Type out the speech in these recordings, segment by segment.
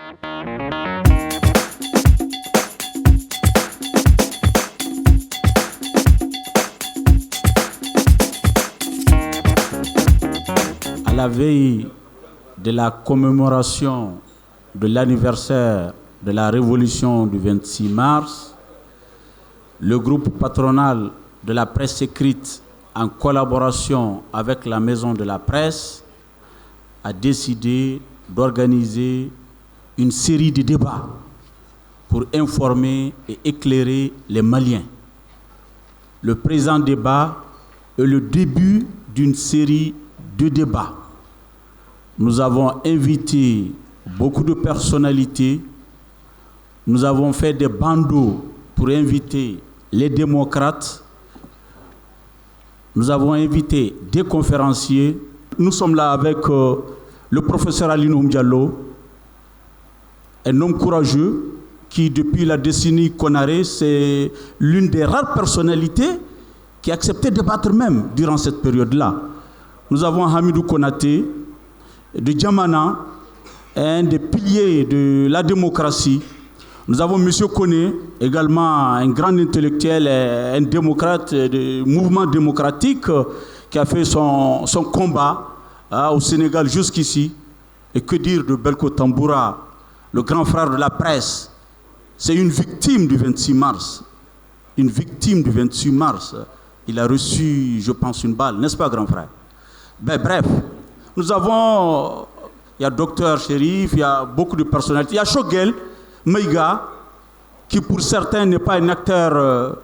À la veille de la commémoration de l'anniversaire de la Révolution du 26 mars, le groupe patronal de la presse écrite, en collaboration avec la Maison de la Presse, a décidé d'organiser une série de débats pour informer et éclairer les Maliens. Le présent débat est le début d'une série de débats. Nous avons invité beaucoup de personnalités. Nous avons fait des bandeaux pour inviter les démocrates. Nous avons invité des conférenciers. Nous sommes là avec le professeur Alinoum Diallo, un homme courageux qui, depuis la décennie Konaré, c'est l'une des rares personnalités qui a accepté de débattre même durant cette période-là. Nous avons Hamidou Konaté, de Djamana, un des piliers de la démocratie. Nous avons M. Koné, également un grand intellectuel, un démocrate du mouvement démocratique qui a fait son combat au Sénégal jusqu'ici. Et que dire de Belko Tamboura, le grand frère de la presse. C'est une victime du 26 mars. Une victime du 28 mars. Il a reçu, je pense, une balle, n'est-ce pas, grand frère? Ben, bref, nous avons, il y a Docteur Chérif, il y a beaucoup de personnalités. Il y a Choguel Maïga, qui pour certains n'est pas un acteur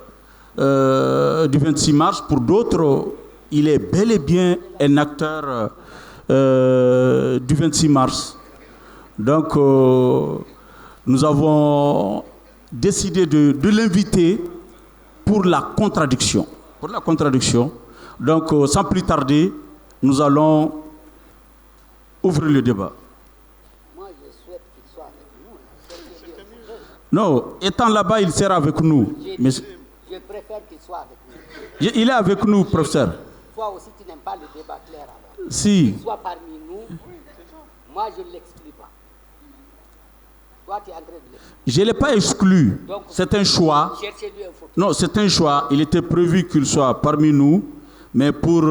du 26 mars, pour d'autres, il est bel et bien un acteur du 26 mars. Donc, nous avons décidé de l'inviter pour la contradiction. Pour la contradiction. Donc, sans plus tarder, nous allons ouvrir le débat. Moi, je souhaite qu'il soit avec nous. Non, étant là-bas, il sera avec nous. Mais je préfère qu'il soit avec nous. Il est avec nous, professeur. Toi aussi, tu n'aimes pas le débat clair alors. Si. Qu'il soit parmi nous, moi, je ne l'exclus pas. Toi, tu es en train de l'exclure. Je ne l'ai pas exclu. C'est un choix. Cherchez-lui un photo. Non, c'est un choix. Il était prévu qu'il soit parmi nous, mais pour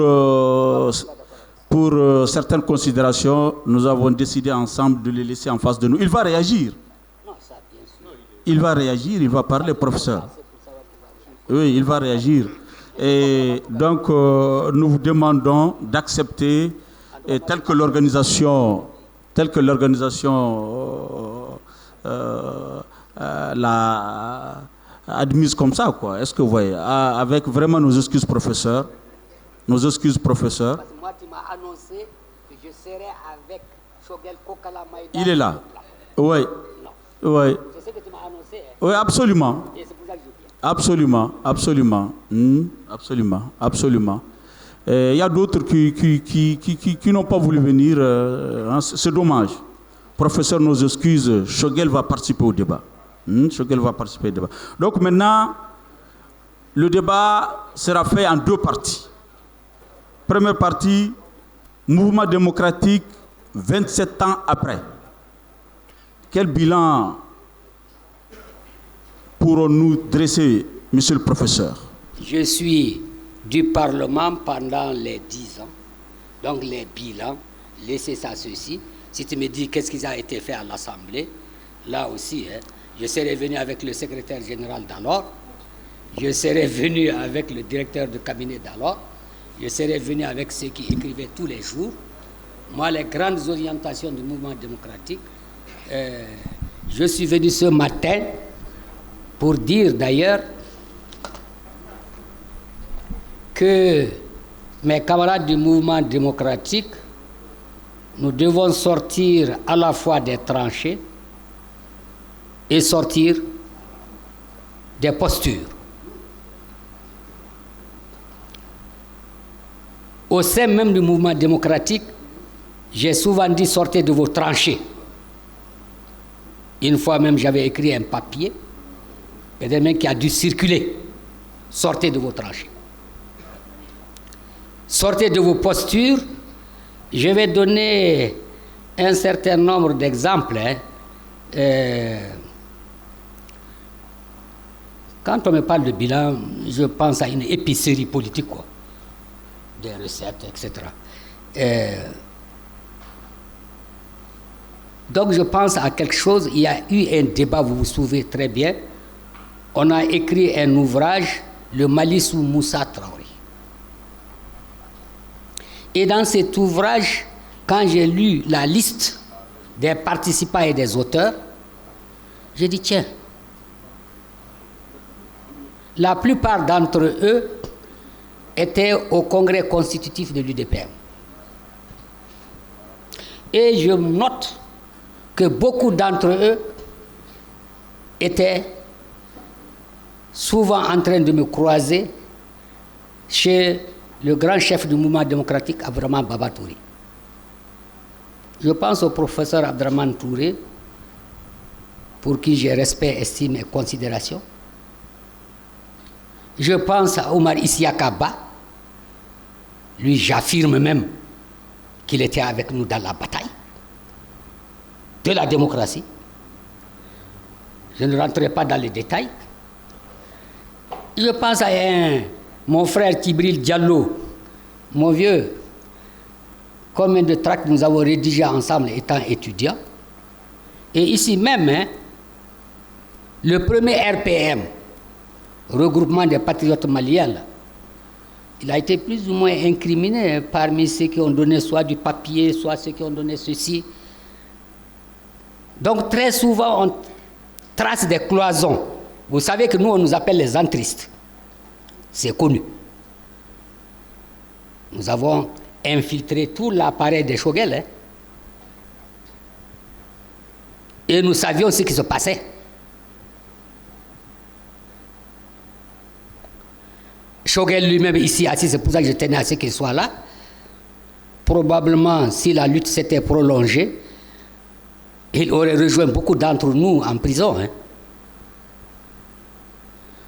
certaines considérations, nous avons décidé ensemble de le laisser en face de nous. Il va réagir. Non, ça, bien sûr. Il va réagir, il va parler, professeur. Oui, il va réagir. Et donc, nous vous demandons d'accepter, telle que l'organisation l'a admise comme ça, quoi. Est-ce que vous voyez, avec vraiment nos excuses, professeur. Nos excuses, professeur. Parce que moi, tu m'as annoncé que je serai avec Choguel Kokala Maïda. Il est là. Oui. Non. Oui. C'est ce que tu m'as annoncé. Hein. Oui, absolument. Et c'est pour ça que je viens. Absolument, absolument. Absolument, absolument. Il y a d'autres qui n'ont pas voulu venir. C'est dommage. Professeur, nos excuses. Choguel va participer au débat. Choguel va participer au débat. Donc maintenant, le débat sera fait en deux parties. Première partie, mouvement démocratique 27 ans après. Quel bilan pourrons-nous dresser, monsieur le professeur? Je suis du Parlement pendant les 10 ans. Donc les bilans, laissez ça ceci. Si tu me dis qu'est-ce qui a été fait à l'Assemblée, là aussi, hein, je serai venu avec le secrétaire général d'alors, je serai venu avec le directeur de cabinet d'alors, je serai venu avec ceux qui écrivaient tous les jours. Moi, les grandes orientations du mouvement démocratique, je suis venu ce matin pour dire d'ailleurs que mes camarades du mouvement démocratique, nous devons sortir à la fois des tranchées et sortir des postures. Au sein même du mouvement démocratique, j'ai souvent dit sortez de vos tranchées. Une fois même, j'avais écrit un papier, peut-être même qui a dû circuler. Sortez de vos tranchées. Sortez de vos postures. Je vais donner un certain nombre d'exemples. Quand on me parle de bilan, je pense à une épicerie politique, quoi. Des recettes, etc. Donc je pense à quelque chose, il y a eu un débat, vous vous souvenez très bien, on a écrit un ouvrage, Le Mali sous Moussa Traoré. Et dans cet ouvrage, quand j'ai lu la liste des participants et des auteurs, j'ai dit tiens, la plupart d'entre eux étaient au congrès constitutif de l'UDPM. Et je note que beaucoup d'entre eux étaient souvent en train de me croiser chez le grand chef du mouvement démocratique, Abdraman Baba Touré. Je pense au professeur Abdraman Touré, pour qui j'ai respect, estime et considération. Je pense à Omar Isiaka Ba. Lui, j'affirme même qu'il était avec nous dans la bataille de la démocratie. Je ne rentrerai pas dans les détails. Je pense à mon frère Tibril Diallo, mon vieux. Combien de tracts nous avons rédigés ensemble étant étudiants. Et ici même, le premier RPM, regroupement des patriotes maliens, là, il a été plus ou moins incriminé parmi ceux qui ont donné soit du papier, soit ceux qui ont donné ceci. Donc très souvent, on trace des cloisons. Vous savez que nous, on nous appelle les entristes. C'est connu. Nous avons infiltré tout l'appareil des Choguel. Hein. Et nous savions ce qui se passait. Choguel lui-même ici assis, c'est pour ça que je tenais à ce qu'il soit là. Probablement, si la lutte s'était prolongée, il aurait rejoint beaucoup d'entre nous en prison. Hein.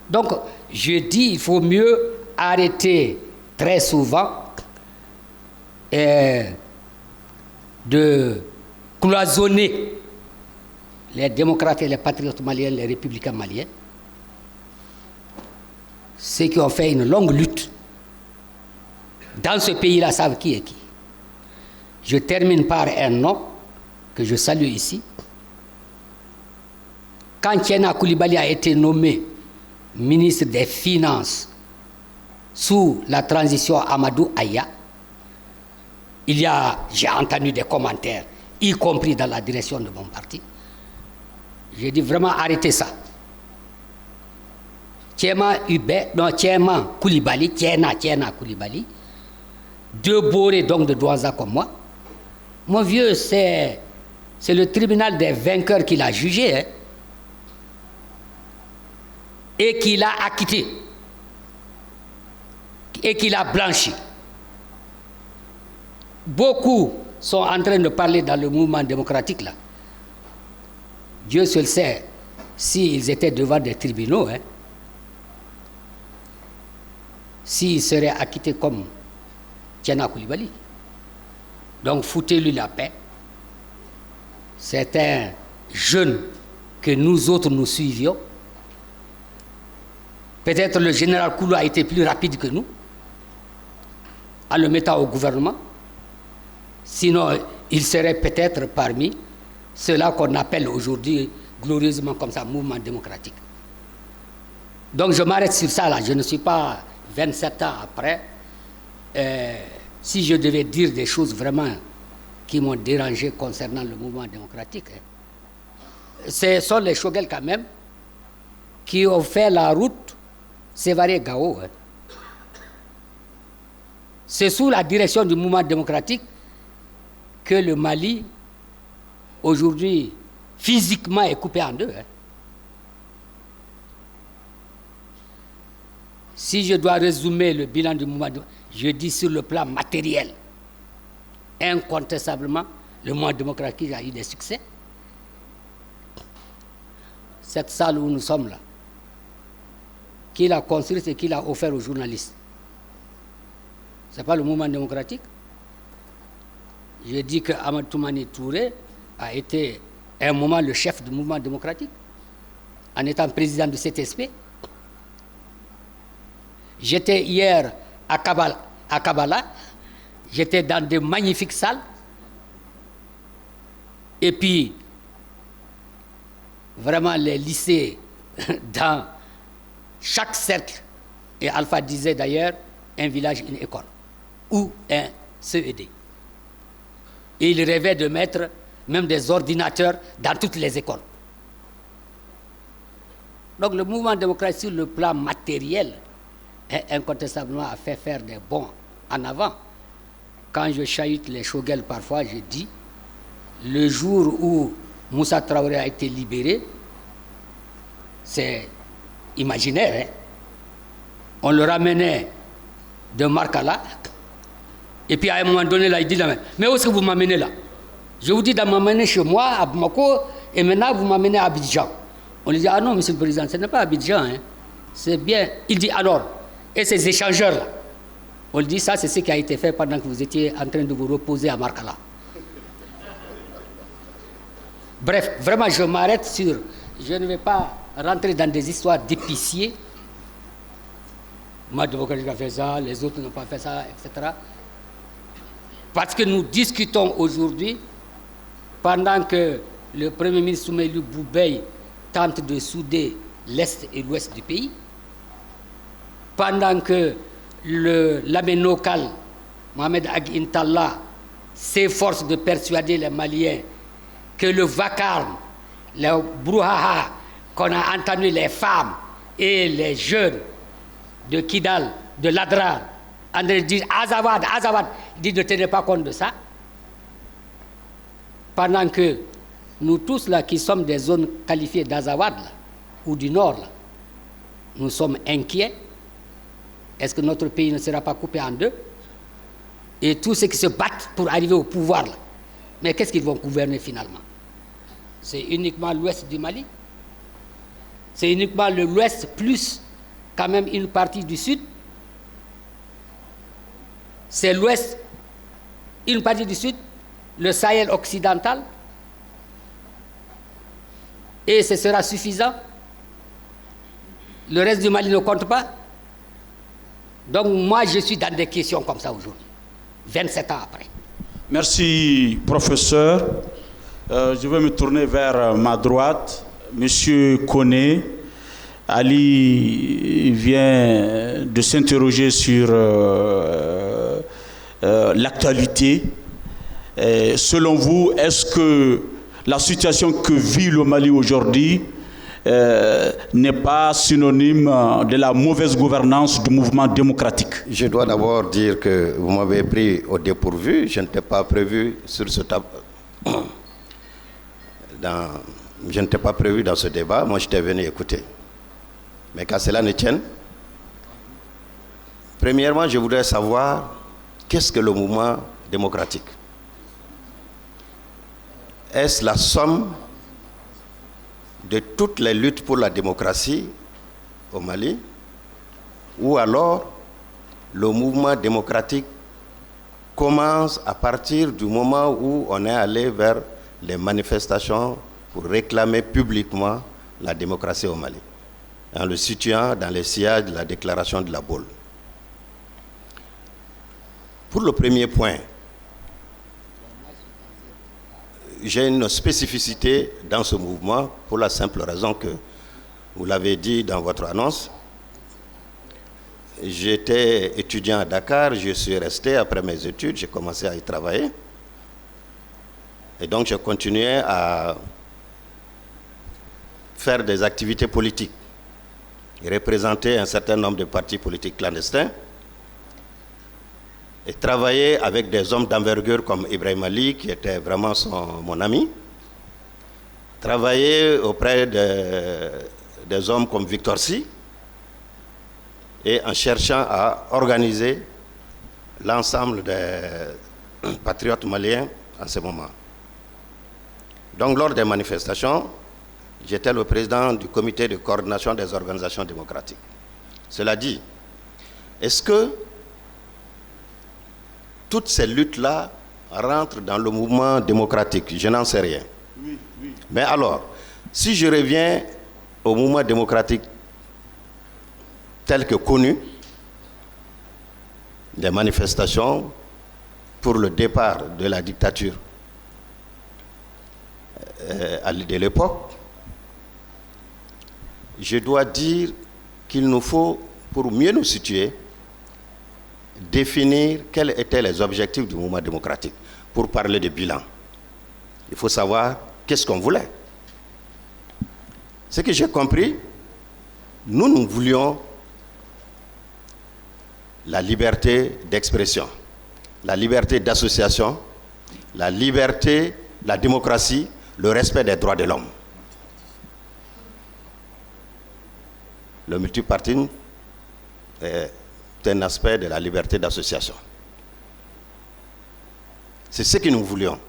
Donc, je dis, il faut mieux arrêter très souvent de cloisonner les démocrates et les patriotes maliens, les républicains maliens, ceux qui ont fait une longue lutte dans ce pays-là savent qui est qui. Je termine par un nom que je salue ici. Quand Tiena Koulibaly a été nommé ministre des Finances sous la transition Amadou Aya, j'ai entendu des commentaires, y compris dans la direction de mon parti. J'ai dit vraiment arrêtez ça. Tiena Koulibaly, deux borés donc de Douaza comme moi. Mon vieux, c'est le tribunal des vainqueurs qui l'a jugé, hein, et qui l'a acquitté, et qui l'a blanchi. Beaucoup sont en train de parler dans le mouvement démocratique là. Dieu seul sait s'ils étaient devant des tribunaux, hein, s'ils seraient acquittés comme Tiena Koulibaly. Donc foutez-lui la paix. C'est un jeune que nous autres nous suivions. Peut-être le général Koulou a été plus rapide que nous en le mettant au gouvernement. Sinon, il serait peut-être parmi ceux-là qu'on appelle aujourd'hui glorieusement comme ça, mouvement démocratique. Donc je m'arrête sur ça là. Je ne suis pas 27 ans après. Si je devais dire des choses vraiment qui m'ont dérangé concernant le mouvement démocratique, hein, ce sont les Choguel quand même qui ont fait la route Sévaré-Gao. Hein. C'est sous la direction du mouvement démocratique que le Mali, aujourd'hui, physiquement est coupé en deux. Hein. Si je dois résumer le bilan du mouvement, je dis sur le plan matériel, incontestablement, le mouvement démocratique a eu des succès. Cette salle où nous sommes là, qui l'a construite et qui l'a offert aux journalistes? Ce n'est pas le mouvement démocratique. Je dis que Ahmed Toumani Touré a été à un moment le chef du mouvement démocratique, en étant président de CTSP. J'étais hier à Kabbalah, j'étais dans de magnifiques salles, et puis vraiment les lycées dans chaque cercle, et Alpha disait d'ailleurs, un village, une école, ou un CED. Et il rêvait de mettre même des ordinateurs dans toutes les écoles. Donc le mouvement démocratique sur le plan matériel incontestablement a fait faire des bons en avant. Quand je chahute les Choguel parfois, je dis, le jour où Moussa Traoré a été libéré, c'est imaginaire, hein? On le ramenait de Markala, et puis à un moment donné, là, il dit, mais où est-ce que vous m'amenez là? Je vous dis de m'amener chez moi, à Bamako, et maintenant vous m'amenez à Abidjan. On lui dit, ah non, monsieur le président, ce n'est pas Abidjan, hein. C'est bien. Il dit, alors, et ces échangeurs-là? On lui dit, ça, c'est ce qui a été fait pendant que vous étiez en train de vous reposer à Markala. Bref, vraiment, je m'arrête sur... Je ne vais pas rentrer dans des histoires d'épiciers. Moi, démocratique a fait ça, les autres n'ont pas fait ça, etc. Parce que nous discutons aujourd'hui, pendant que le Premier ministre Soumaïlou Boubèye tente de souder l'Est et l'Ouest du pays, pendant que l'aménocal Mohamed Ag Intalla s'efforce de persuader les Maliens que le vacarme, le brouhaha qu'on a entendu les femmes et les jeunes de Kidal, de Ladrar, en train de dire Azawad, Azawad, dit ne tenez pas compte de ça. Pendant que nous tous là qui sommes des zones qualifiées d'Azawad ou du Nord, là, nous sommes inquiets. Est-ce que notre pays ne sera pas coupé en deux? Et tous ceux qui se battent pour arriver au pouvoir, là, mais qu'est-ce qu'ils vont gouverner finalement? C'est uniquement l'ouest du Mali? C'est uniquement l'ouest plus quand même une partie du sud? C'est l'ouest, une partie du sud, le Sahel occidental? Et ce sera suffisant? Le reste du Mali ne compte pas? Donc moi, je suis dans des questions comme ça aujourd'hui, 27 ans après. Merci, professeur. Je vais me tourner vers ma droite. Monsieur Koné, Ali vient de s'interroger sur l'actualité. Selon vous, est-ce que la situation que vit le Mali aujourd'hui n'est pas synonyme de la mauvaise gouvernance du mouvement démocratique? Je dois d'abord dire que vous m'avez pris au dépourvu. Je n'étais pas prévu sur ce je n'étais pas prévu dans ce débat. Moi, j'étais venu écouter. Mais qu'à cela ne tienne, premièrement, je voudrais savoir qu'est-ce que le mouvement démocratique? Est-ce la somme de toutes les luttes pour la démocratie au Mali, ou alors le mouvement démocratique commence à partir du moment où on est allé vers les manifestations pour réclamer publiquement la démocratie au Mali, en le situant dans les sillages de la déclaration de la Baule. Pour le premier point, j'ai une spécificité dans ce mouvement pour la simple raison que, vous l'avez dit dans votre annonce, j'étais étudiant à Dakar, je suis resté après mes études, j'ai commencé à y travailler. Et donc je continuais à faire des activités politiques et représenter un certain nombre de partis politiques clandestins et travailler avec des hommes d'envergure comme Ibrahim Ali, qui était vraiment mon ami, travailler auprès des hommes comme Victor Sy, et en cherchant à organiser l'ensemble des patriotes maliens à ce moment. Donc lors des manifestations, j'étais le président du comité de coordination des organisations démocratiques. Cela dit, est-ce que toutes ces luttes-là rentrent dans le mouvement démocratique? Je n'en sais rien. Mais alors, si je reviens au mouvement démocratique tel que connu, des manifestations pour le départ de la dictature de l'époque, je dois dire qu'il nous faut, pour mieux nous situer, définir quels étaient les objectifs du mouvement démocratique. Pour parler de bilan, il faut savoir qu'est-ce qu'on voulait. Ce que j'ai compris, nous voulions la liberté d'expression, la liberté d'association, la liberté, la démocratie, le respect des droits de l'homme. Le multipartisme est un aspect de la liberté d'association. C'est ce que nous voulions.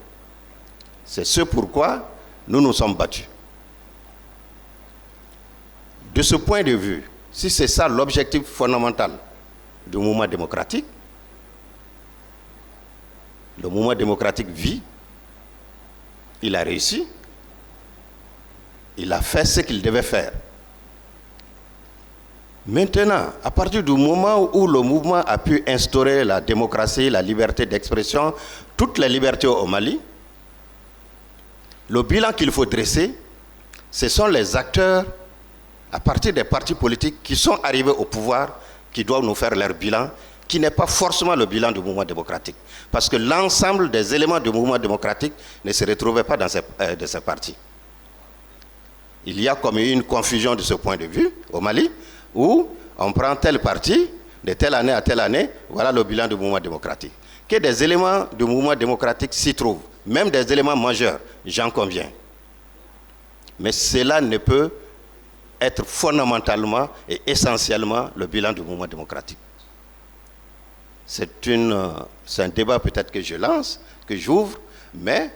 C'est ce pourquoi nous nous sommes battus. De ce point de vue, si c'est ça l'objectif fondamental du mouvement démocratique, le mouvement démocratique vit, il a réussi, il a fait ce qu'il devait faire. Maintenant, à partir du moment où le mouvement a pu instaurer la démocratie, la liberté d'expression, toutes les libertés au Mali, le bilan qu'il faut dresser, ce sont les acteurs, à partir des partis politiques qui sont arrivés au pouvoir, qui doivent nous faire leur bilan, qui n'est pas forcément le bilan du mouvement démocratique. Parce que l'ensemble des éléments du mouvement démocratique ne se retrouvaient pas dans ces partis. Il y a comme une confusion de ce point de vue au Mali, où on prend tel parti, de telle année à telle année, voilà le bilan du mouvement démocratique. Que des éléments du mouvement démocratique s'y trouvent, même des éléments majeurs, j'en conviens. Mais cela ne peut être fondamentalement et essentiellement le bilan du mouvement démocratique. C'est un débat peut-être que je lance, que j'ouvre, mais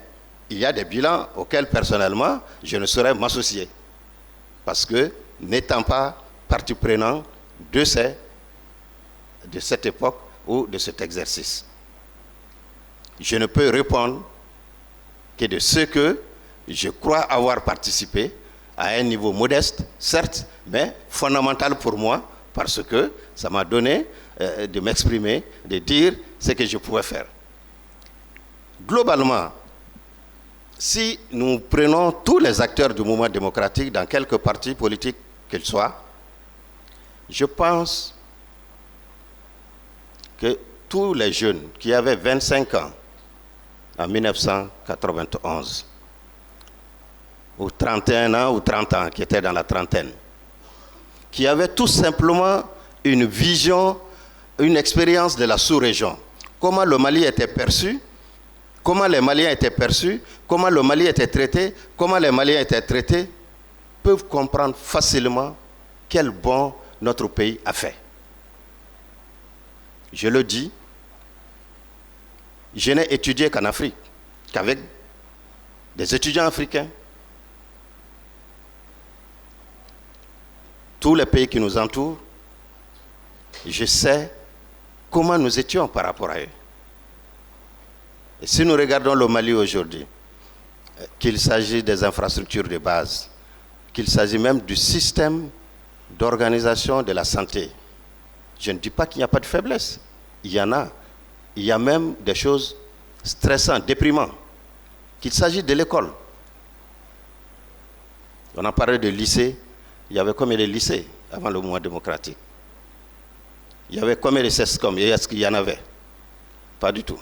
il y a des bilans auxquels personnellement je ne saurais m'associer. Parce que n'étant pas partie prenante de cette époque ou de cet exercice, je ne peux répondre que de ce que je crois avoir participé à un niveau modeste, certes, mais fondamental pour moi, parce que ça m'a donné de m'exprimer, de dire ce que je pouvais faire. Globalement, si nous prenons tous les acteurs du mouvement démocratique dans quelques partis politiques qu'ils soient, je pense que tous les jeunes qui avaient 25 ans en 1991, ou 31 ans ou 30 ans, qui étaient dans la trentaine, qui avaient tout simplement une vision, une expérience de la sous-région. Comment le Mali était perçu, comment les Maliens étaient perçus, comment le Mali était traité, comment les Maliens étaient traités, peuvent comprendre facilement quel bond notre pays a fait. Je le dis, je n'ai étudié qu'en Afrique, qu'avec des étudiants africains. Tous les pays qui nous entourent, je sais comment nous étions par rapport à eux. Et si nous regardons le Mali aujourd'hui, qu'il s'agit des infrastructures de base, qu'il s'agit même du système d'organisation de la santé, je ne dis pas qu'il n'y a pas de faiblesse. Il y en a. Il y a même des choses stressantes, déprimantes. Qu'il s'agit de l'école. On a parlé de lycée. Il y avait combien de lycées avant le mouvement démocratique? Il y avait combien de CESCOM? Est-ce qu'il y en avait? Pas du tout.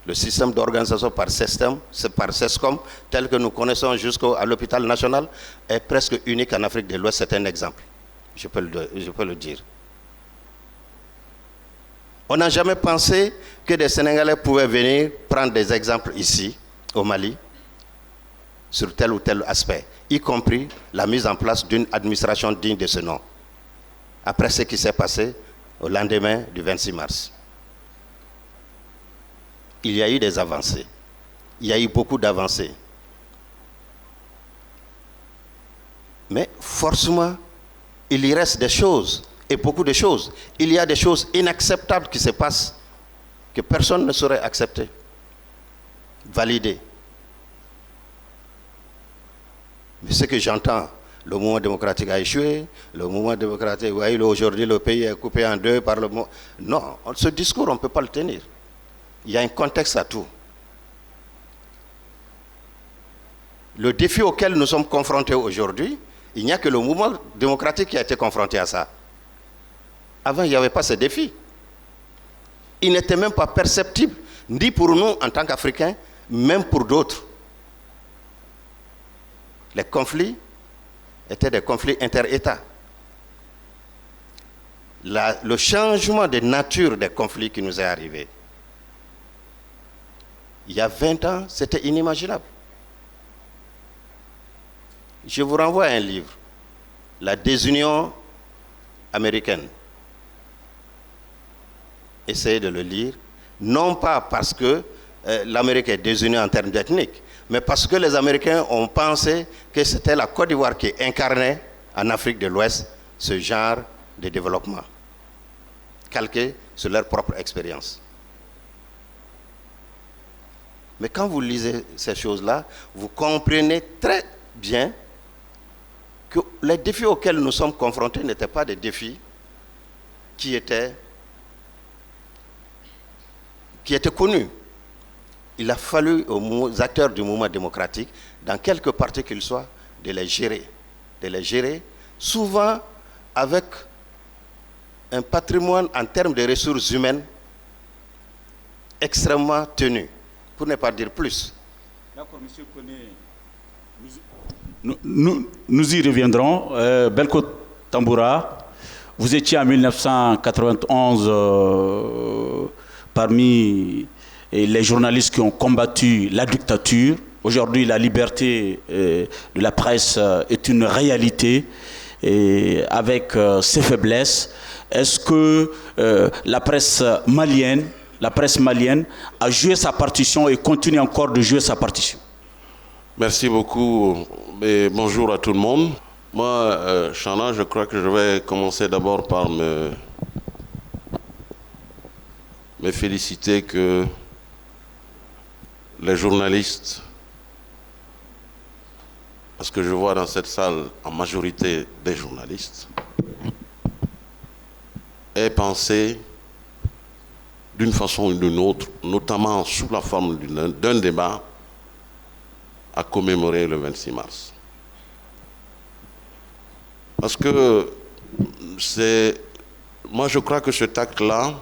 Le système d'organisation par CESCOM, tel que nous connaissons jusqu'à l'hôpital national, est presque unique en Afrique de l'Ouest. C'est un exemple. Je peux le dire. On n'a jamais pensé que des Sénégalais pouvaient venir prendre des exemples ici, au Mali, sur tel ou tel aspect, y compris la mise en place d'une administration digne de ce nom, après ce qui s'est passé au lendemain du 26 mars. Il y a eu des avancées. Il y a eu beaucoup d'avancées. Mais forcément, il y reste des choses, et beaucoup de choses. Il y a des choses inacceptables qui se passent, que personne ne saurait accepter, valider. ce que j'entends, le mouvement démocratique a échoué, le mouvement démocratique, vous voyez, aujourd'hui le pays est coupé en deux par le... Non, ce discours, on ne peut pas le tenir. Il y a un contexte à tout. Le défi auquel nous sommes confrontés aujourd'hui, il n'y a que le mouvement démocratique qui a été confronté à ça. Avant, il n'y avait pas ce défi. Il n'était même pas perceptible, ni pour nous en tant qu'Africains, même pour d'autres. Les conflits étaient des conflits inter-États. Le changement de nature des conflits qui nous est arrivé, il y a 20 ans, c'était inimaginable. Je vous renvoie à un livre, La désunion américaine. Essayez de le lire, non pas parce que l'Amérique est désunie en termes ethniques, mais parce que les Américains ont pensé que c'était la Côte d'Ivoire qui incarnait en Afrique de l'Ouest ce genre de développement, calqué sur leur propre expérience. Mais quand vous lisez ces choses-là, vous comprenez très bien que les défis auxquels nous sommes confrontés n'étaient pas des défis qui étaient connus. Il a fallu aux acteurs du mouvement démocratique, dans quelque partie qu'ils soient, de les gérer, souvent avec un patrimoine en termes de ressources humaines extrêmement tenu, pour ne pas dire plus. D'accord, monsieur Koné. Nous y reviendrons. Belko Tamboura, vous étiez en 1991 parmi les journalistes qui ont combattu la dictature. Aujourd'hui, la liberté de la presse est une réalité avec ses faiblesses. Est-ce que la presse malienne a joué sa partition et continue encore de jouer sa partition? Merci beaucoup et bonjour à tout le monde. Moi, Chana, je crois que je vais commencer d'abord par me féliciter que les journalistes, parce que je vois dans cette salle en majorité des journalistes, aient pensé d'une façon ou d'une autre, notamment sous la forme d'un débat, à commémorer le 26 mars. Parce que moi je crois que cet acte-là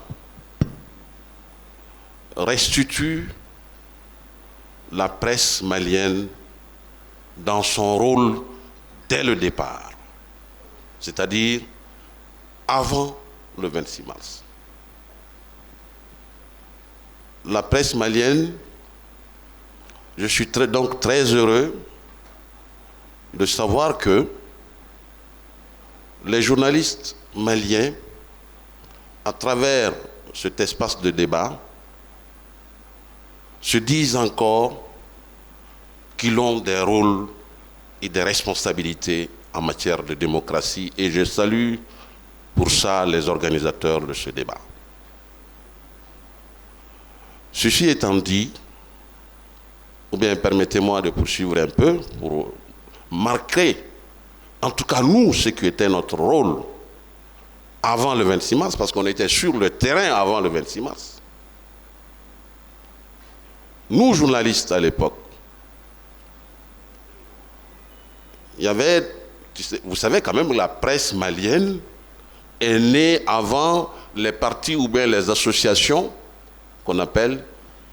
restitue la presse malienne dans son rôle dès le départ, c'est-à-dire avant le 26 mars. La presse malienne, je suis donc très heureux de savoir que les journalistes maliens, à travers cet espace de débat, se disent encore qu'ils ont des rôles et des responsabilités en matière de démocratie, et je salue pour ça les organisateurs de ce débat. Ceci étant dit, ou bien permettez-moi de poursuivre un peu pour marquer, en tout cas nous, ce qui était notre rôle avant le 26 mars, parce qu'on était sur le terrain avant le 26 mars. Nous, journalistes à l'époque, il y avait, vous savez quand même, la presse malienne est née avant les partis ou bien les associations qu'on appelle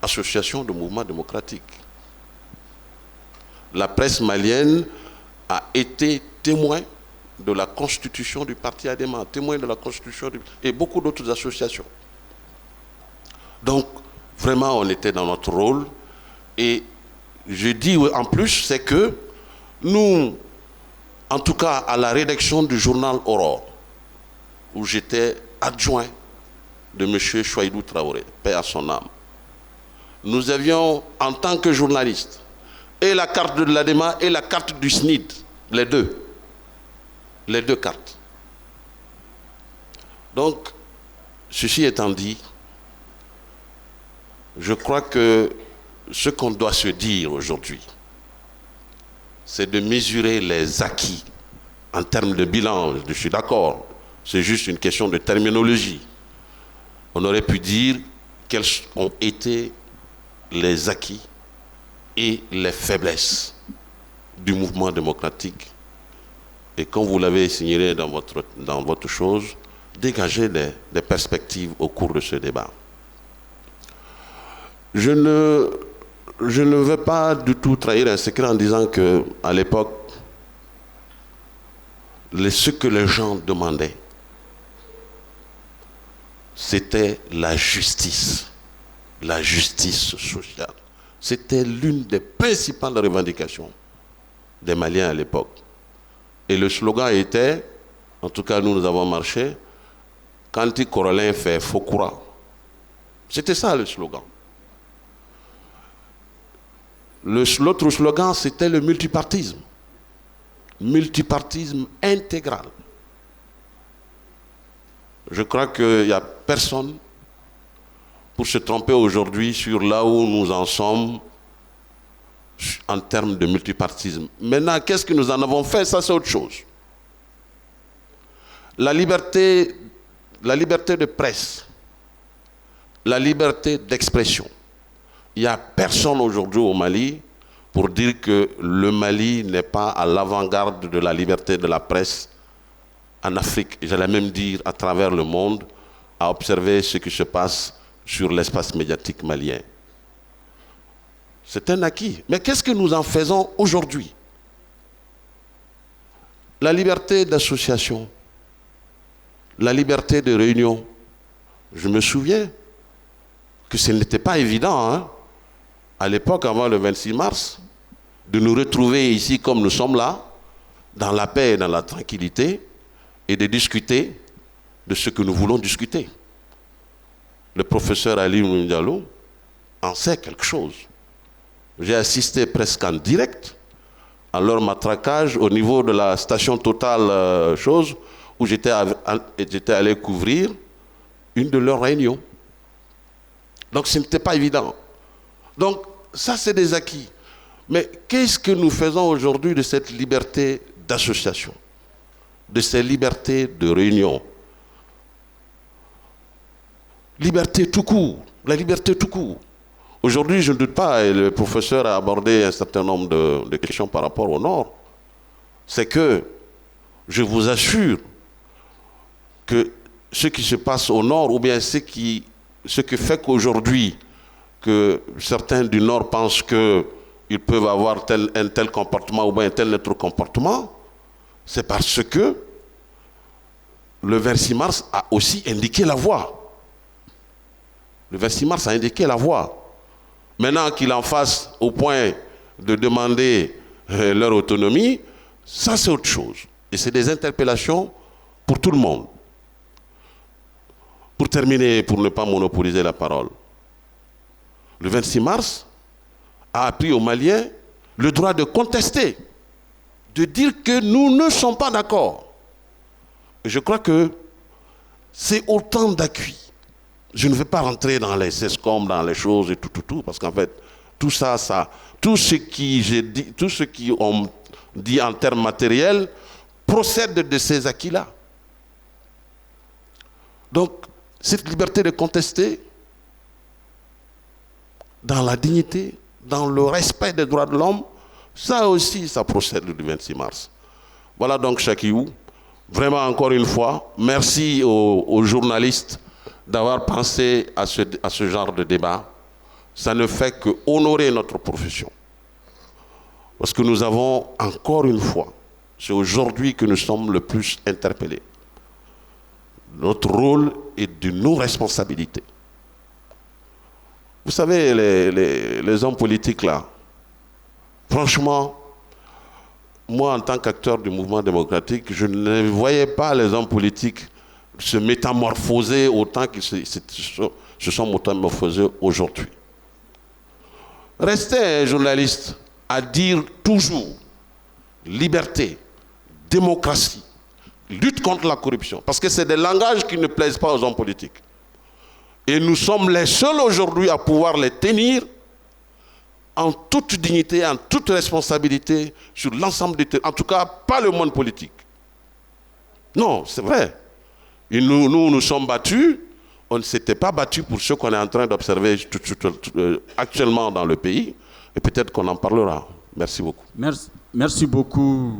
associations de mouvements démocratiques. La presse malienne a été témoin de la constitution du parti Adema, témoin de la constitution et beaucoup d'autres associations. Donc, vraiment, on était dans notre rôle. Et je dis en plus, c'est que nous, en tout cas à la rédaction du journal Aurore, où j'étais adjoint de M. Chouaïdou Traoré, paix à son âme, nous avions, en tant que journalistes, et la carte de l'ADEMA et la carte du SNID, les deux cartes. Donc, ceci étant dit, je crois que ce qu'on doit se dire aujourd'hui, c'est de mesurer les acquis en termes de bilan. Je suis d'accord, c'est juste une question de terminologie. On aurait pu dire quels ont été les acquis et les faiblesses du mouvement démocratique. Et comme vous l'avez signalé dans votre chose, dégager des perspectives au cours de ce débat. Je ne veux pas du tout trahir un secret en disant qu'à l'époque, ce que les gens demandaient, c'était la justice sociale. C'était l'une des principales revendications des Maliens à l'époque. Et le slogan était, en tout cas nous avons marché, quand il Corolin fait Fokura. C'était ça le slogan. L'autre slogan, c'était le multipartisme. Multipartisme intégral. Je crois qu'il n'y a personne pour se tromper aujourd'hui sur là où nous en sommes en termes de multipartisme. Maintenant, qu'est-ce que nous en avons fait? Ça, c'est autre chose. La liberté de presse, la liberté d'expression. Il n'y a personne aujourd'hui au Mali pour dire que le Mali n'est pas à l'avant-garde de la liberté de la presse en Afrique, j'allais même dire à travers le monde, à observer ce qui se passe sur l'espace médiatique malien. C'est un acquis. Mais qu'est-ce que nous en faisons aujourd'hui? La liberté d'association, la liberté de réunion. Je me souviens que ce n'était pas évident, hein, à l'époque, avant le 26 mars, de nous retrouver ici comme nous sommes là, dans la paix et dans la tranquillité, et de discuter de ce que nous voulons discuter. Le professeur Ali Diallo en sait quelque chose. J'ai assisté presque en direct à leur matraquage au niveau de la station Total où j'étais allé couvrir une de leurs réunions. Donc ce n'était pas évident. Donc ça c'est des acquis. Mais qu'est-ce que nous faisons aujourd'hui de cette liberté d'association, de ces libertés de réunion? Liberté tout court, la liberté tout court. Aujourd'hui, je ne doute pas, et le professeur a abordé un certain nombre de questions par rapport au Nord, c'est que je vous assure que ce qui se passe au Nord, ou bien ce qui fait qu'aujourd'hui, que certains du Nord pensent qu'ils peuvent avoir un tel comportement ou bien un tel autre comportement, c'est parce que le 26 mars a aussi indiqué la voie. Le 26 mars a indiqué la voie. Maintenant qu'ils en fassent au point de demander leur autonomie, ça c'est autre chose. Et c'est des interpellations pour tout le monde. Pour terminer, pour ne pas monopoliser la parole, le 26 mars a appris aux Maliens le droit de contester, de dire que nous ne sommes pas d'accord. Et je crois que c'est autant d'acquis. Je ne vais pas rentrer dans les escombres, dans les choses et tout, parce qu'en fait, tout ce qui ont dit en termes matériels procède de ces acquis-là. Donc, cette liberté de contester, dans la dignité, dans le respect des droits de l'homme, ça aussi, ça procède du 26 mars. Voilà donc Chakiou. Vraiment, encore une fois, merci aux journalistes d'avoir pensé à ce genre de débat. Ça ne fait que honorer notre profession. Parce que nous avons, encore une fois, c'est aujourd'hui que nous sommes le plus interpellés. Notre rôle est de nos responsabilités. Vous savez, les hommes politiques là, franchement, moi en tant qu'acteur du mouvement démocratique, je ne voyais pas les hommes politiques se métamorphoser autant qu'ils se sont métamorphosés aujourd'hui. Restez un journaliste à dire toujours liberté, démocratie, lutte contre la corruption, parce que c'est des langages qui ne plaisent pas aux hommes politiques. Et nous sommes les seuls aujourd'hui à pouvoir les tenir en toute dignité, en toute responsabilité sur l'ensemble des terrains. En tout cas, pas le monde politique. Non, c'est vrai. Et nous sommes battus. On ne s'était pas battus pour ce qu'on est en train d'observer actuellement dans le pays. Et peut-être qu'on en parlera. Merci beaucoup. Merci beaucoup,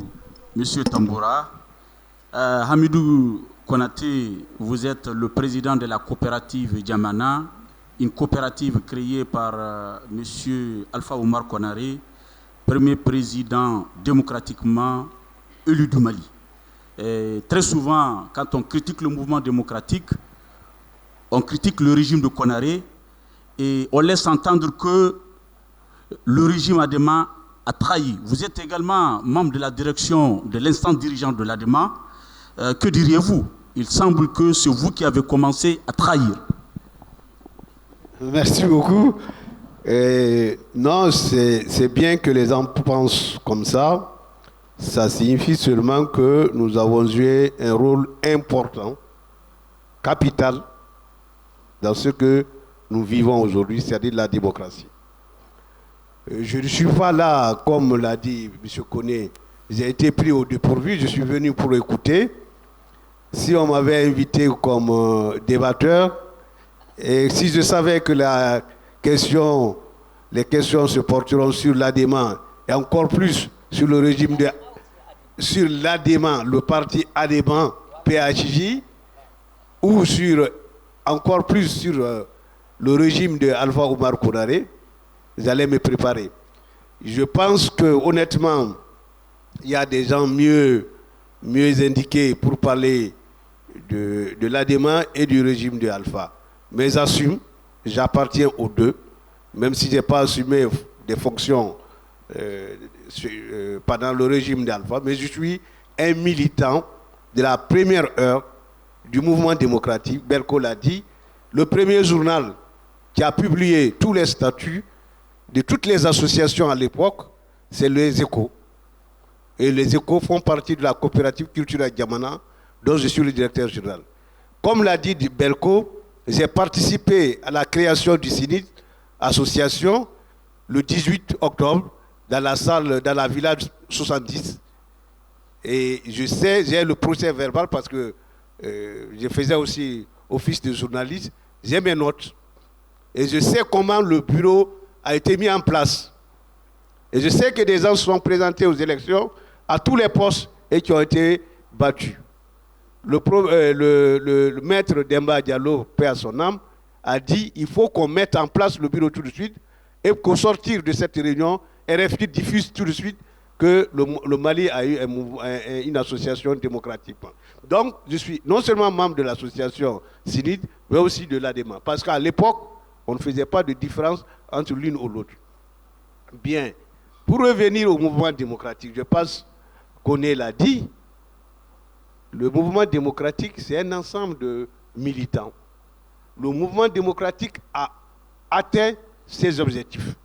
Monsieur Tamboura. Hamidou Konaté, vous êtes le président de la coopérative Djamana, une coopérative créée par Monsieur Alpha Oumar Konaré, premier président démocratiquement élu du Mali. Et très souvent, quand on critique le mouvement démocratique, on critique le régime de Konaré et on laisse entendre que le régime ADEMA a trahi. Vous êtes également membre de la direction de l'instance dirigeante de l'ADEMA. Que diriez-vous? Il semble que c'est vous qui avez commencé à trahir. Merci beaucoup. Non, c'est bien que les gens pensent comme ça. Ça signifie seulement que nous avons joué un rôle important, capital, dans ce que nous vivons aujourd'hui, c'est-à-dire la démocratie. Je ne suis pas là, comme l'a dit M. Koné, j'ai été pris au dépourvu, je suis venu pour écouter. Si on m'avait invité comme débatteur, et si je savais que les questions se porteront sur l'ADEMA, et encore plus sur le régime sur l'ADEMA, le parti ADEMA, PHJ, ou encore plus sur le régime de Alpha Oumar Konaré, j'allais me préparer. Je pense que honnêtement, il y a des gens mieux indiqués pour parler de l'ADEMA et du régime de Alpha. Mais j'assume, j'appartiens aux deux, même si je n'ai pas assumé des fonctions pendant le régime d'Alpha, mais je suis un militant de la première heure du mouvement démocratique. Belko l'a dit, le premier journal qui a publié tous les statuts de toutes les associations à l'époque, c'est les Échos. Et les Échos font partie de la coopérative culturelle Djamana, dont je suis le directeur général. Comme l'a dit Belko, j'ai participé à la création du CINID, association, le 18 octobre, dans la salle, dans la village 70. Et je sais, j'ai le procès verbal parce que je faisais aussi office de journaliste, j'ai mes notes. Et je sais comment le bureau a été mis en place. Et je sais que des gens se sont présentés aux élections à tous les postes et qui ont été battus. Le maître Demba Diallo, paix à son âme, a dit il faut qu'on mette en place le bureau tout de suite et qu'au sortir de cette réunion, RFI diffuse tout de suite que le Mali a eu une association démocratique. Donc, je suis non seulement membre de l'association CINID, mais aussi de l'ADEMA. Parce qu'à l'époque, on ne faisait pas de différence entre l'une ou l'autre. Bien. Pour revenir au mouvement démocratique, je pense qu'on l'a dit, le mouvement démocratique, c'est un ensemble de militants. Le mouvement démocratique a atteint ses objectifs.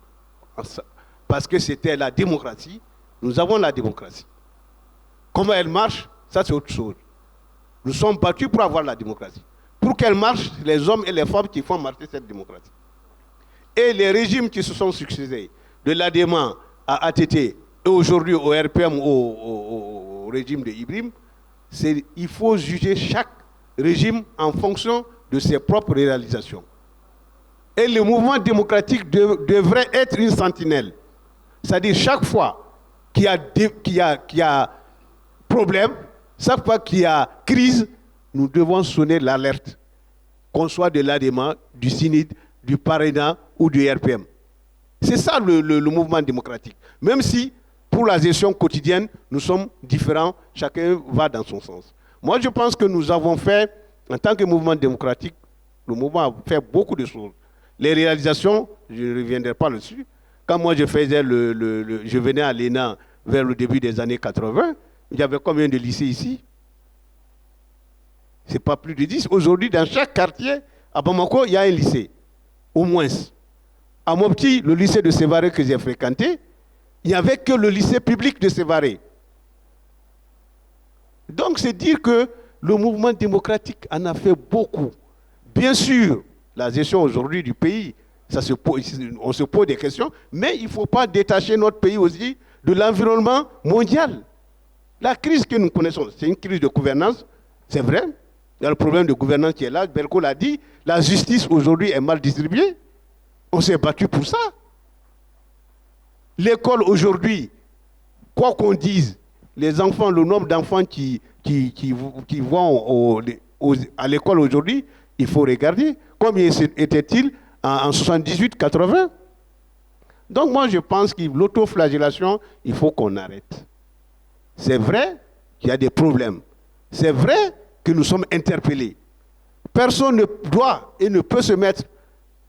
Parce que c'était la démocratie. Nous avons la démocratie. Comment elle marche, ça c'est autre chose. Nous sommes battus pour avoir la démocratie. Pour qu'elle marche, les hommes et les femmes qui font marcher cette démocratie. Et les régimes qui se sont succédés, de l'ADEMA à ATT, et aujourd'hui au RPM, au régime de Ibrim, il faut juger chaque régime en fonction de ses propres réalisations. Et le mouvement démocratique devrait être une sentinelle. C'est-à-dire chaque fois qu'il y a problème, chaque fois qu'il y a crise, nous devons sonner l'alerte. Qu'on soit de l'ADEMA, du CINID, du PARENA ou du RPM. C'est ça le mouvement démocratique. Même si, pour la gestion quotidienne, nous sommes différents, chacun va dans son sens. Moi, je pense que nous avons fait, en tant que mouvement démocratique, le mouvement a fait beaucoup de choses. Les réalisations, je ne reviendrai pas dessus. Quand moi, je venais à l'ENA vers le début des années 80, il y avait combien de lycées ici? Ce n'est pas plus de 10. Aujourd'hui, dans chaque quartier, à Bamako, il y a un lycée. Au moins. À Mopti, le lycée de Sévaré que j'ai fréquenté, il n'y avait que le lycée public de Sévaré. Donc, c'est dire que le mouvement démocratique en a fait beaucoup. Bien sûr, la gestion aujourd'hui du pays, on se pose des questions, mais il ne faut pas détacher notre pays aussi de l'environnement mondial. La crise que nous connaissons, c'est une crise de gouvernance, c'est vrai. Il y a le problème de gouvernance qui est là. Berko l'a dit, la justice aujourd'hui est mal distribuée. On s'est battu pour ça. L'école aujourd'hui, quoi qu'on dise, les enfants, le nombre d'enfants qui vont à l'école aujourd'hui, il faut regarder. Combien était-il en 78-80? Donc moi je pense que l'autoflagellation, il faut qu'on arrête. C'est vrai qu'il y a des problèmes. C'est vrai que nous sommes interpellés. Personne ne doit et ne peut se mettre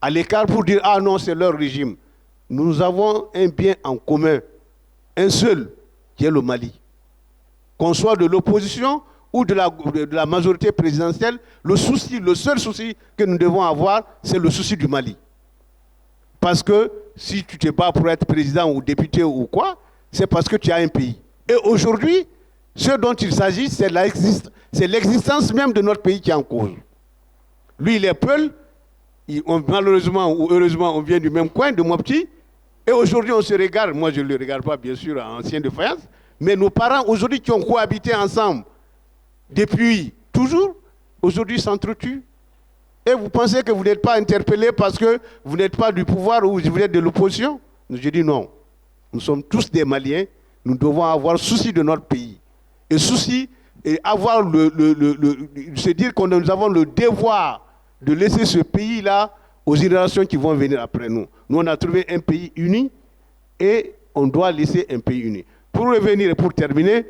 à l'écart pour dire « Ah non, c'est leur régime ». Nous avons un bien en commun, un seul, qui est le Mali. Qu'on soit de l'opposition ou de la majorité présidentielle, le seul souci que nous devons avoir, c'est le souci du Mali. Parce que si tu te bats pour être président ou député ou quoi, c'est parce que tu as un pays. Et aujourd'hui, ce dont il s'agit, c'est l'existence même de notre pays qui est en cause. Lui, il est Peul, malheureusement ou heureusement, on vient du même coin, de Mopti, et aujourd'hui on se regarde, moi je ne le regarde pas bien sûr en ancien de faïence, mais nos parents aujourd'hui qui ont cohabité ensemble depuis toujours, aujourd'hui s'entretuent. Et vous pensez que vous n'êtes pas interpellé parce que vous n'êtes pas du pouvoir ou vous êtes de l'opposition? Je dis non. Nous sommes tous des Maliens, nous devons avoir souci de notre pays. Et souci, et avoir se dire que nous avons le devoir de laisser ce pays-là aux générations qui vont venir après nous. Nous, on a trouvé un pays uni et on doit laisser un pays uni. Pour revenir et pour terminer,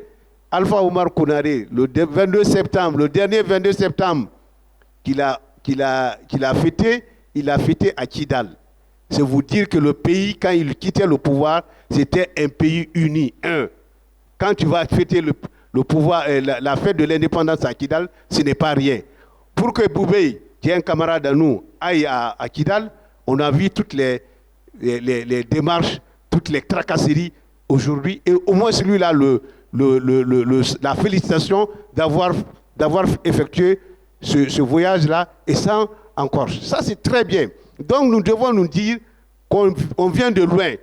Alpha Omar Konaré, le 22 septembre, le dernier 22 septembre qu'il a fêté, il a fêté à Kidal. C'est vous dire que le pays, quand il quittait le pouvoir, c'était un pays uni, un. Quand tu vas fêter le pouvoir, la fête de l'indépendance à Kidal, ce n'est pas rien. Pour que Boubé, qui est un camarade à nous, aille à Kidal, on a vu toutes les démarches, toutes les tracasseries aujourd'hui, et au moins celui-là, la félicitation d'avoir effectué ce voyage-là, et sans encore. Ça, c'est très bien. Donc, nous devons nous dire qu'on vient de loin.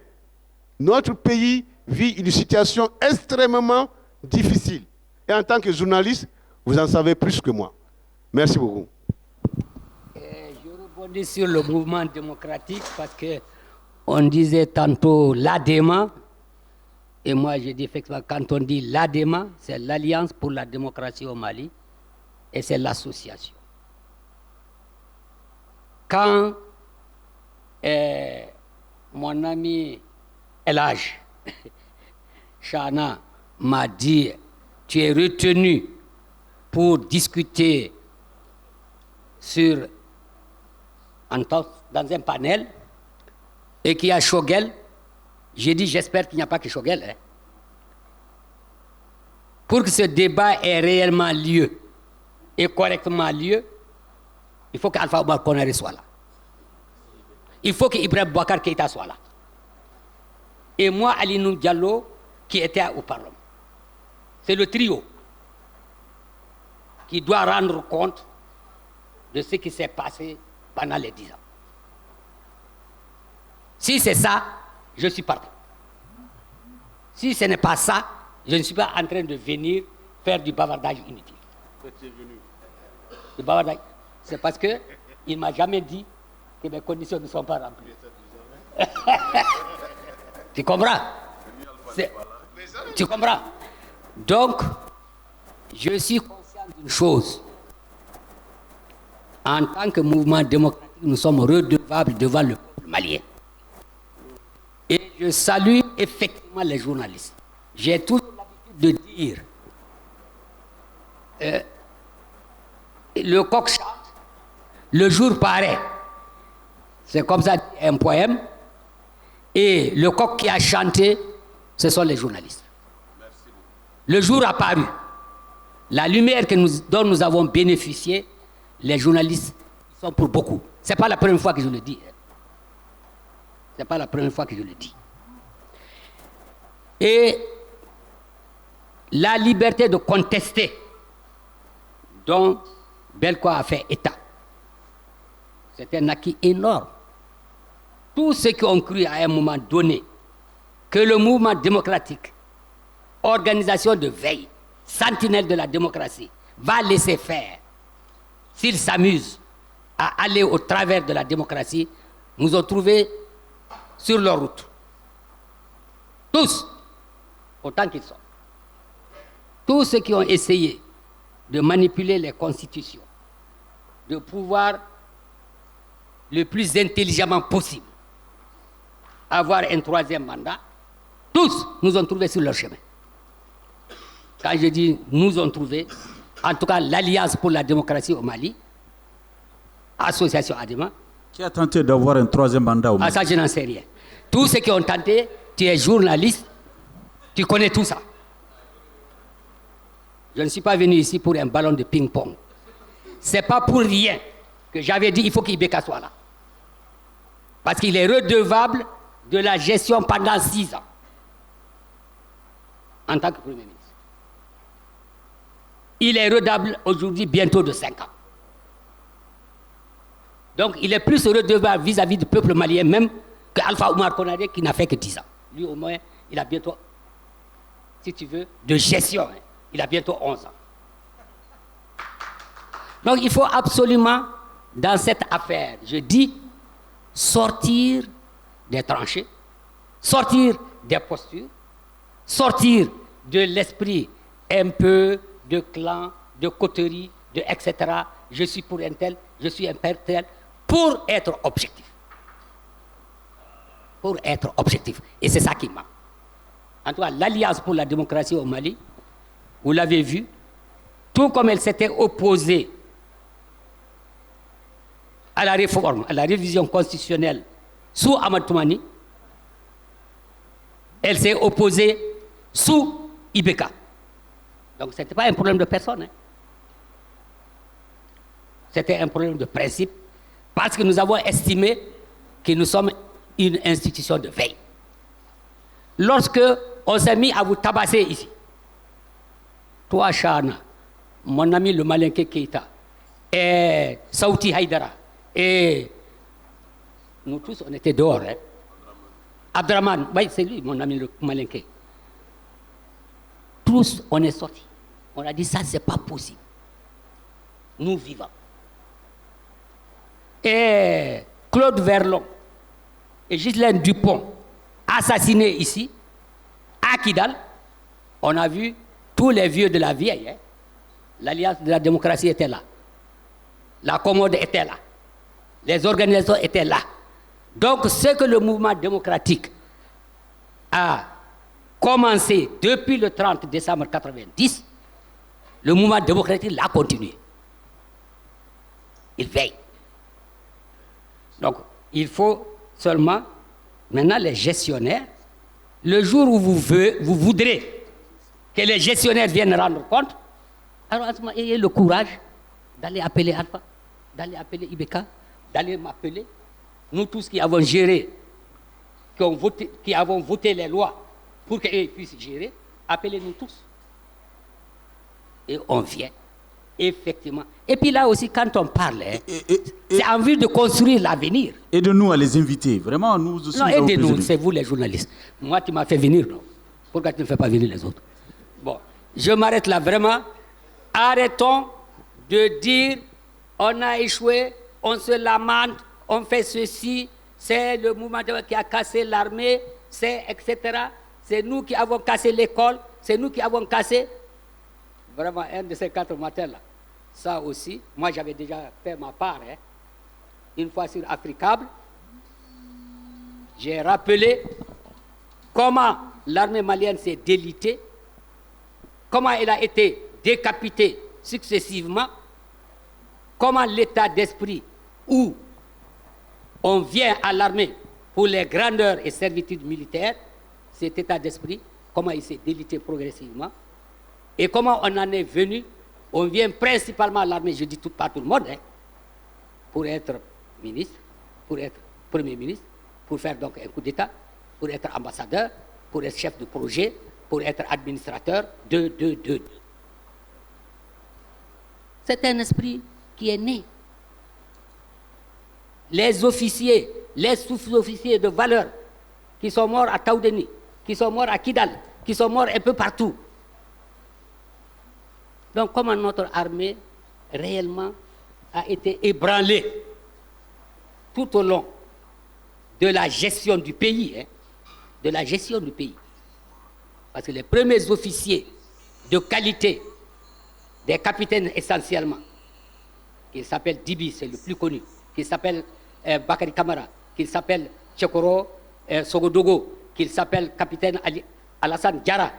Notre pays vit une situation extrêmement difficile. Et en tant que journaliste, vous en savez plus que moi. Merci beaucoup. Je rebondis sur le mouvement démocratique parce qu'on disait tantôt l'ADEMA. Et moi, je dis effectivement, quand on dit l'ADEMA, c'est l'Alliance pour la démocratie au Mali. Et c'est l'association. Quand mon ami Elhaj Chana m'a dit tu es retenu pour discuter dans un panel et qu'il y a Choguel, j'ai dit j'espère qu'il n'y a pas que Choguel. Hein. Pour que ce débat ait réellement lieu et correctement lieu, il faut qu'Alpha Omar Konaré soit là. Il faut qu'Ibrahim Boubacar Keïta soit là. Et moi, Alinou Diallo, qui était au Parlement. C'est le trio qui doit rendre compte de ce qui s'est passé pendant les 10 ans. Si c'est ça, je suis partant. Si ce n'est pas ça, je ne suis pas en train de venir faire du bavardage inutile. Le bavardage, c'est parce qu'il ne m'a jamais dit que mes conditions ne sont pas remplies. Tu comprends? Tu comprends? Donc, je suis conscient d'une chose. En tant que mouvement démocratique, nous sommes redevables devant le peuple malien. Et je salue effectivement les journalistes. J'ai toujours l'habitude de dire le coq chante, le jour paraît. C'est comme ça un poème. Et le coq qui a chanté, ce sont les journalistes. Le jour a paru. La lumière dont nous avons bénéficié, les journalistes sont pour beaucoup. Ce n'est pas la première fois que je le dis. Ce n'est pas la première fois que je le dis. Et la liberté de contester dont Belko a fait état, c'est un acquis énorme tous ceux qui ont cru à un moment donné que le mouvement démocratique, organisation de veille, sentinelle de la démocratie, va laisser faire, s'ils s'amusent à aller au travers de la démocratie, nous ont trouvés sur leur route. Tous, autant qu'ils sont. Tous ceux qui ont essayé de manipuler les constitutions, de pouvoir le plus intelligemment possible avoir un troisième mandat, tous nous ont trouvés sur leur chemin. Quand je dis nous ont trouvés, en tout cas l'Alliance pour la démocratie au Mali, Association Adema. Qui a tenté d'avoir un troisième mandat au Mali? Ça, je n'en sais rien. Tous ceux qui ont tenté, tu es journaliste, tu connais tout ça. Je ne suis pas venu ici pour un ballon de ping-pong. Ce n'est pas pour rien que j'avais dit qu'il faut qu'Ibeka soit là. Parce qu'il est redevable de la gestion pendant 6 ans en tant que Premier ministre. Il est redevable aujourd'hui bientôt de 5 ans. Donc il est plus redevable vis-à-vis du peuple malien même que Alpha Oumar Konaré qui n'a fait que 10 ans. Lui au moins, il a bientôt, si tu veux, de gestion, hein, il a bientôt 11 ans. Donc il faut absolument, dans cette affaire, je dis, sortir des tranchées, sortir des postures, sortir de l'esprit un peu de clan, de coterie, de etc. Je suis pour un tel, je suis un père tel, pour être objectif. Pour être objectif. Et c'est ça qui manque. En tout cas, l'Alliance pour la démocratie au Mali, vous l'avez vu, tout comme elle s'était opposée à la réforme, à la révision constitutionnelle sous Ahmad Toumani, elle s'est opposée sous Ibeka. Donc ce n'était pas un problème de personne. Hein. C'était un problème de principe, parce que nous avons estimé que nous sommes une institution de veille. Lorsque on s'est mis à vous tabasser ici, toi, Chana, mon ami le Malinké Keïta, et Saouti Haïdara, et nous tous, on était dehors. Hein. Abdraman, oui, c'est lui, mon ami le Malinké. Tous, on est sortis. On a dit ça, c'est pas possible. Nous vivons. Et Claude Verlon et Ghislaine Dupont, assassinés ici, à Kidal, on a vu tous les vieux de la vieille. Hein. L'Alliance de la démocratie était là. La Commode était là. Les organisations étaient là. Donc, ce que le mouvement démocratique a commencé depuis le 30 décembre 1990, le mouvement démocratique l'a continué. Il veille. Donc, il faut seulement, maintenant, les gestionnaires, le jour où vous voudrez que les gestionnaires viennent rendre compte, alors en ce moment, ayez le courage d'aller appeler Alpha, d'aller appeler Ibeka, d'aller m'appeler. Nous tous qui avons géré, qui avons voté les lois pour qu'ils puissent gérer, appelez-nous tous. Et on vient, effectivement. Et puis là aussi, quand on parle, c'est en vue de construire l'avenir. Aidez-nous à les inviter. Vraiment, nous aussi. Non, aidez-nous, c'est vous les journalistes. Moi, tu m'as fait venir, non? Pourquoi tu ne fais pas venir les autres? Bon, je m'arrête là, vraiment. Arrêtons de dire, on a échoué, on se lamente, on fait ceci, c'est le mouvement qui a cassé l'armée, c'est etc. C'est nous qui avons cassé l'école, c'est nous qui avons cassé. Vraiment, un de ces 4 matins-là. Ça aussi, moi j'avais déjà fait ma part. Hein. Une fois sur Africable, j'ai rappelé comment l'armée malienne s'est délitée, comment elle a été décapitée successivement, comment l'état d'esprit où on vient à l'armée pour les grandeurs et servitudes militaires, cet état d'esprit, comment il s'est délité progressivement, et comment on en est venu, on vient principalement à l'armée, je dis pas tout le monde, hein, pour être ministre, pour être Premier ministre, pour faire donc un coup d'État, pour être ambassadeur, pour être chef de projet, pour être administrateur, C'est un esprit qui est né. Les officiers les sous-officiers de valeur qui sont morts à Taoudeni, qui sont morts à Kidal, qui sont morts un peu partout. Donc comment notre armée réellement a été ébranlée tout au long de la gestion du pays, de la gestion du pays. Parce que les premiers officiers de qualité, des capitaines essentiellement, qui s'appelle Dibi, c'est le plus connu, qui s'appelle Bakari Kamara, qui s'appelle Tchekoro Sogodogo, qui s'appelle capitaine Alassane Diarra,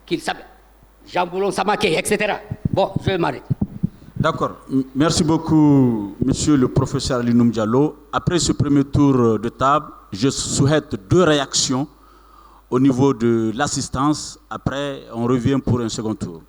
qui s'appelle Jean Boulon Samaké, etc. Bon, je vais m'arrêter. D'accord. Merci beaucoup, monsieur le professeur Alinoum Diallo. Après ce premier tour de table, je souhaite 2 réactions au niveau de l'assistance. Après, on revient pour un second tour.